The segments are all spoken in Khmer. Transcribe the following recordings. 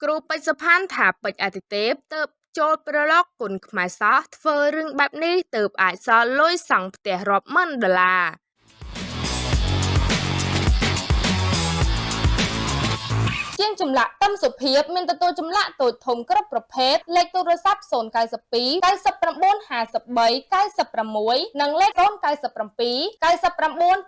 គ្រូពេជ្រសុផាន់ថាពេជ្រអាទិទេពទើបចូលប្រឡងគុណខ្មែរសោះធ្វើរឿងបែបនេះទើបអាចសល់លុយសង់ផ្ទះរាប់ម៉ឺនដុល្លារជាងចម្លាក់ទឹមសុភាពមានទទួលចម្លាក់តូចធំគ្រប់ប្រភេទលេខទូរស័ព្ទ092 99 53 96និងលេខ097 99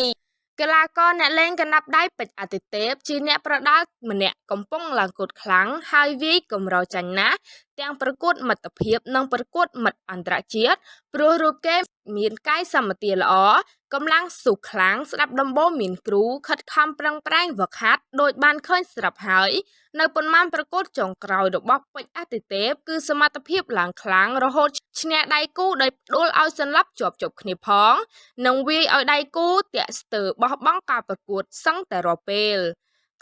77 757កីឡាករអ្នកលេងកណ្ដាប់ដៃពេជ្រអាទិទេពជាអ្នកប្រដាល់ម្នាក់កំពុងឡើងគត់ខ្លាំងហើយវាយកម្រចាញ់ណាស់ទាំងប្រកួតមិត្តភាពនិងប្រកួតមិត្តអន្តរជាតិព្រោះរូបគេមានកាយសម្បទាល្អកម្លាំងស៊ូខ្លាំងស្ដាប់ដំបូន្មានគ្រូខិតខំប្រឹងប្រែងហ្វឹកហាត់ដោយបានឃើញស្រាប់ហើយនៅប៉ុន្មានប្រកួតចុងក្រោយរបស់ពេជ្រអាទិទេពគឺសមត្ថភាពឡើងខ្លាំងរហូតឈ្នះដៃគូដោយផ្ដួលឲ្យសន្លប់ជាប់ៗគ្នាផងនិងវាយឲ្យដៃគូតាក់ស្ទើរបោះបង់ការប្រកួតសឹងតែរាល់ពេល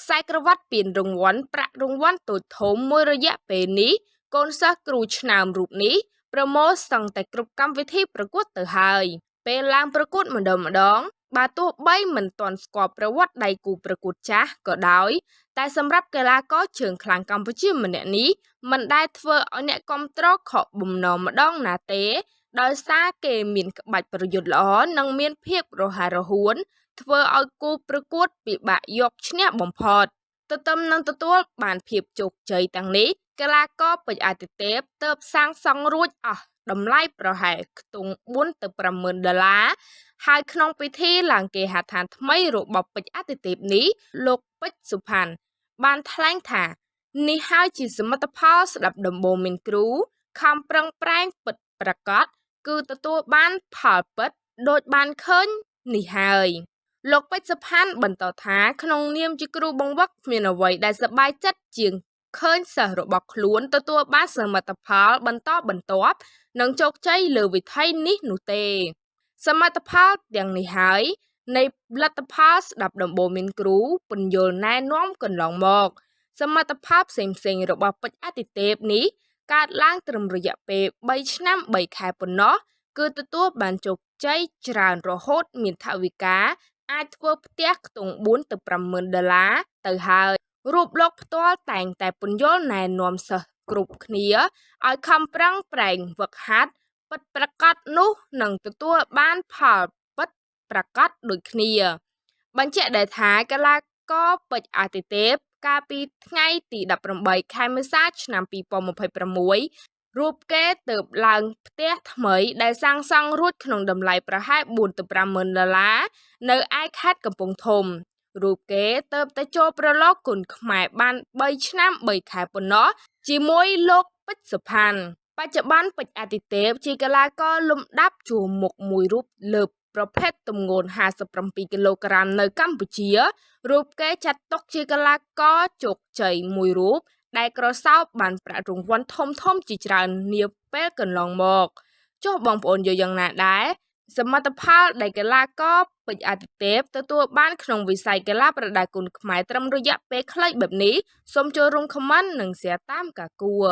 ខ្សែក្រវ៉ាត់ពានរង្វាន់ប្រាក់រង្វាន់តូចធំមួយរយៈពេលនេះកូនសិស្សគ្រូឆ្នើមរូបនេះប្រមូលសឹងតែគ្រប់កម្មវិធីប្រកួតទៅហើយពេលឡើងប្រកួតម្ដងបើទោះបីមិនទាន់ស្គាល់ប្រវត្តិដៃគូប្រកួតចាស់ក៏ដោយតែសម្រាប់កីឡាករជើងខ្លាំងកម្ពុជាម្នាក់នេះមិនដែលធ្វើឲ្យអ្នកគាំទ្រខកបំណងម្ដងណាទេដោយសារគេមានក្បាច់ប្រយុទ្ធល្អនិងមានភាពរហ័សរហួនធ្វើឲ្យគូប្រកួតពិបាកយកឈ្នះបំផុតទន្ទឹមនឹងទទួលបានភាពជោគជ័យទាំងនេះកីឡាករពេជ្រអាទិទេពទើបសាងសង់រួចអស់តម្លៃប្រហែលខ្ទង់4ទៅ5ម៉ឺនដុល្លារហើយក្នុងពិធីឡើងគេហដ្ឋានថ្មីរបស់ពេជ្រអាទិទេពនេះលោកពេជ្រសុផាន់បានថ្លែងថានេះហើយជាសមិទ្ធផលស្ដាប់ដំបូន្មានគ្រូខំប្រឹងប្រែងពិតប្រាកដគឺទទួលបានផលពិតដូចបានឃើញនេះហើយលោកពេជ្រសុផាន់បន្តថាក្នុងនាមជាគ្រូបង្វឹកគ្មានអ្វីដែលសប្បាយចិត្តជាងឃើញសិស្សរបស់ខ្លួនទទួលបានសមិទ្ធផលបន្តបន្ទាប់និងជោគជ័យលើវិថីនេះនោះទេសមិទ្ធផលទាំងនេះហើយនៃលទ្ធផលស្ដាប់ដំបូន្មានគ្រូពន្យល់ណែនាំកន្លងមកសមិទ្ធផលផ្សេងៗរបស់ពេជ្រអាទិទេពនេះកើតឡើងត្រឹមរយៈពេល3ឆ្នាំ3ខែប៉ុណ្ណោះគឺទទួលបានជោគជ័យច្រើនរហូតមានថវិកាអាចធ្វើផ្ទះខ្ទង់4ទៅ5ម៉ឺនដុល្លារទៅហើយរូបលោកផ្ទាល់តែងតែពន្យល់ណែនាំសិស្សគ្រប់គ្នាឲ្យខំប្រឹងប្រែងហ្វឹកហាត់ពិតប្រាកដនោះនឹងទទួលបានផលពិតប្រាកដដូចគ្នាបញ្ជាក់ដែរថាកីឡាករពេជ្រអាទិទេពកាលពីថ្ងៃទី18ខែមេសាឆ្នាំ2026រូបគេទើបឡើងផ្ទះថ្មីដែលសាងសង់រួចក្នុងតម្លៃប្រហែល4ទៅ5ម៉ឺនដុល្លារនៅឯខេត្តកំពង់ធំរូបគេទើបតែចូលប្រឡងគុនខ្មែរបាន3ឆ្នាំ3ខែប៉ុណ្ណោះជាមួយលោកពេជ្រសុផាន់បច្ចុប្បន្នពេជ្រអាទិទេពជាកីឡាករលំដាប់ជួរមុខមួយរូបលើប្រភេទទម្ងន់57គីឡូក្រាមនៅកម្ពុជារូបគេចាត់ទុកជាកីឡាករជោគជ័យមួយរូបដែលក្រសោបបានប្រាក់រង្វាន់ធំៗជាច្រើននាពេលកន្លងមកចុះបងប្អូនយល់យ៉ាងណាដែរសមិទ្ធផលដែលកីឡាករពេជ្រអាទិទេពទទួលបានក្នុងវិស័យកីឡាប្រដាល់គុនខ្មែរត្រឹមរយៈពេលខ្លីបែបនេះសូមចូលរួមខមមិននិង share តាមការគួរ